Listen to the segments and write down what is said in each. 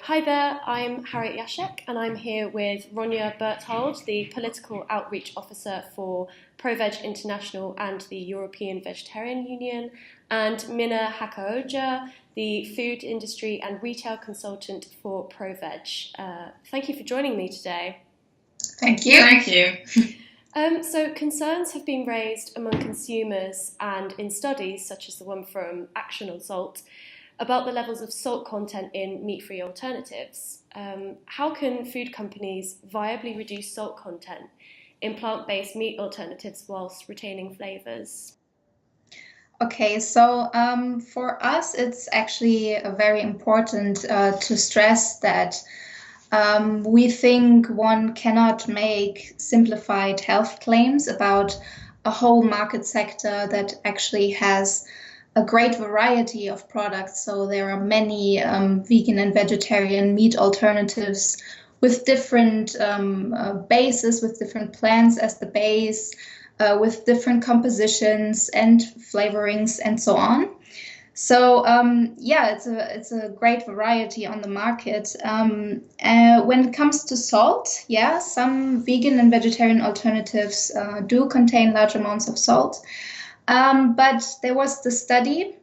Hi there, I'm Harriet Jachec and I'm here with Ronja Berthold, the Political Outreach Officer for ProVeg International and the European Vegetarian Union, and Minna Hakaoja, the Food Industry and Retail Consultant for ProVeg. Thank you for joining me today. Thank you. Thank you. So concerns have been raised among consumers and in studies, such as the one from Action on Salt, about the levels of salt content in meat-free alternatives. How can food companies viably reduce salt content in plant-based meat alternatives whilst retaining flavours? Okay, so for us, it's actually very important to stress that we think one cannot make simplified health claims about a whole market sector that actually has a great variety of products. So there are many vegan and vegetarian meat alternatives with different bases, with different plants as the base, with different compositions and flavorings and so on. So yeah, it's a great variety on the market. When it comes to salt, yeah, some vegan and vegetarian alternatives do contain large amounts of salt. But there was the study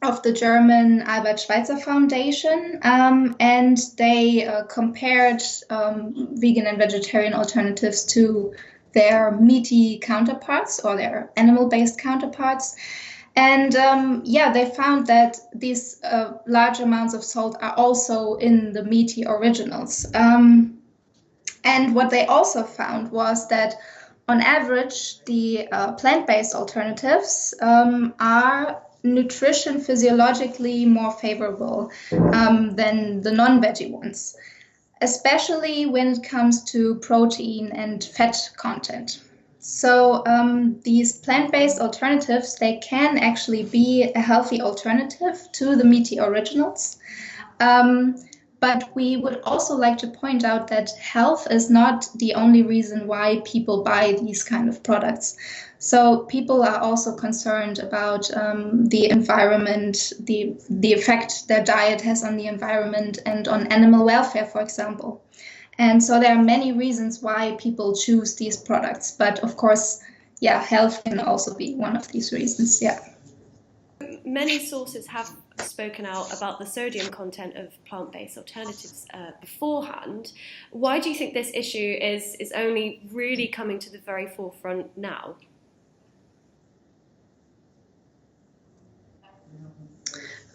of the German Albert Schweitzer Foundation, and they compared vegan and vegetarian alternatives to their meaty counterparts or their animal-based counterparts. And yeah, they found that these large amounts of salt are also in the meaty originals. And what they also found was that on average, the plant-based alternatives are nutrition physiologically more favorable than the non-veggie ones, especially when it comes to protein and fat content. So these plant-based alternatives, they can actually be a healthy alternative to the meaty originals. But we would also like to point out that health is not the only reason why people buy these kind of products. So people are also concerned about the environment, the effect their diet has on the environment and on animal welfare, for example. And so there are many reasons why people choose these products. But of course, yeah, health can also be one of these reasons, yeah. Many sources have spoken out about the sodium content of plant-based alternatives beforehand. Why do you think this issue is only really coming to the very forefront now?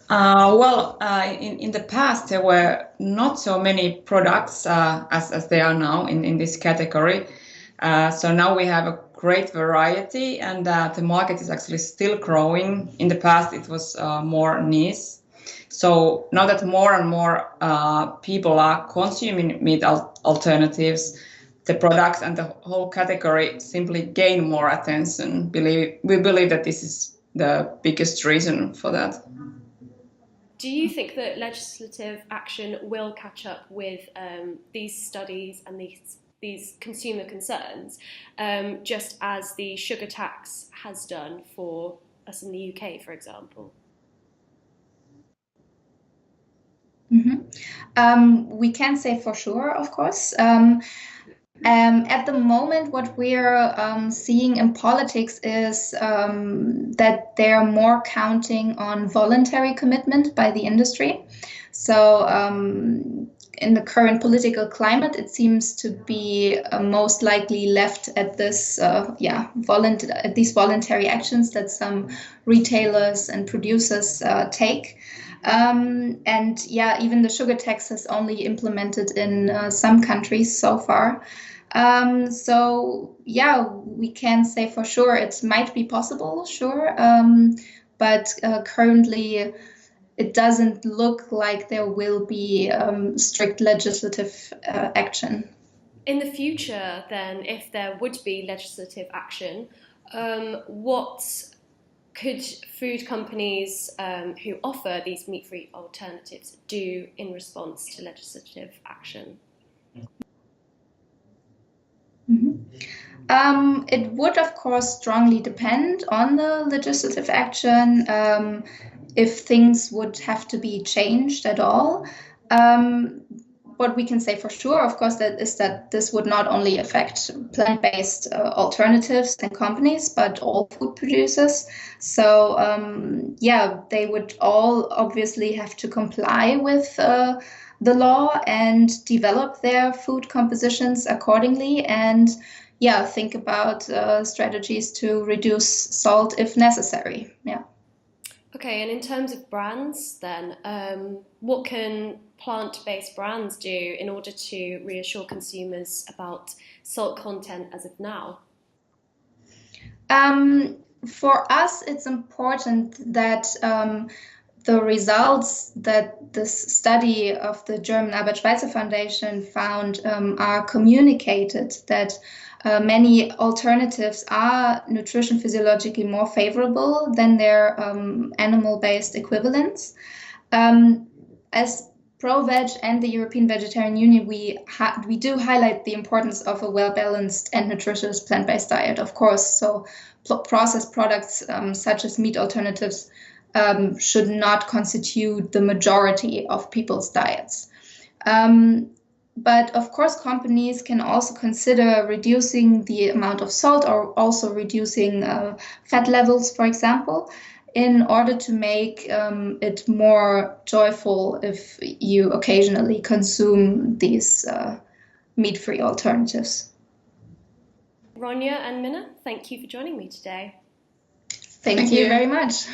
In the past, there were not so many products as there are now in this category. So now we have a great variety, and the market is actually still growing. In the past, it was more niche. So now that more and more people are consuming meat alternatives, the products and the whole category simply gain more attention. We believe that this is the biggest reason for that. Do you think that legislative action will catch up with these studies and these consumer concerns, just as the sugar tax has done for us in the UK, for example? We can say for sure, of course. At the moment, what we're seeing in politics is that they're more counting on voluntary commitment by the industry. So in the current political climate, it seems to be most likely left at this, at these voluntary actions that some retailers and producers take. And yeah, even the sugar tax is only implemented in some countries so far. So yeah, we can say for sure it might be possible, sure, but currently it doesn't look like there will be strict legislative action. In the future, then, if there would be legislative action, what could food companies who offer these meat-free alternatives do in response to legislative action? It would, of course, strongly depend on the legislative action, if things would have to be changed at all. What we can say for sure, of course, that this would not only affect plant-based alternatives and companies, but all food producers. So yeah, they would all obviously have to comply with the law and develop their food compositions accordingly, and yeah, think about strategies to reduce salt if necessary. Yeah. Okay, and in terms of brands, then, what can plant-based brands do in order to reassure consumers about salt content as of now? For us, it's important that the results that this study of the German Albert-Schweitzer Foundation found are communicated, that many alternatives are nutrition physiologically more favorable than their animal-based equivalents. As ProVeg and the European Vegetarian Union, we do highlight the importance of a well-balanced and nutritious plant-based diet, of course. So processed products such as meat alternatives should not constitute the majority of people's diets. But of course, companies can also consider reducing the amount of salt, or also reducing fat levels, for example, in order to make it more joyful if you occasionally consume these meat-free alternatives. Ronja and Minna, thank you for joining me today. Thank you very much.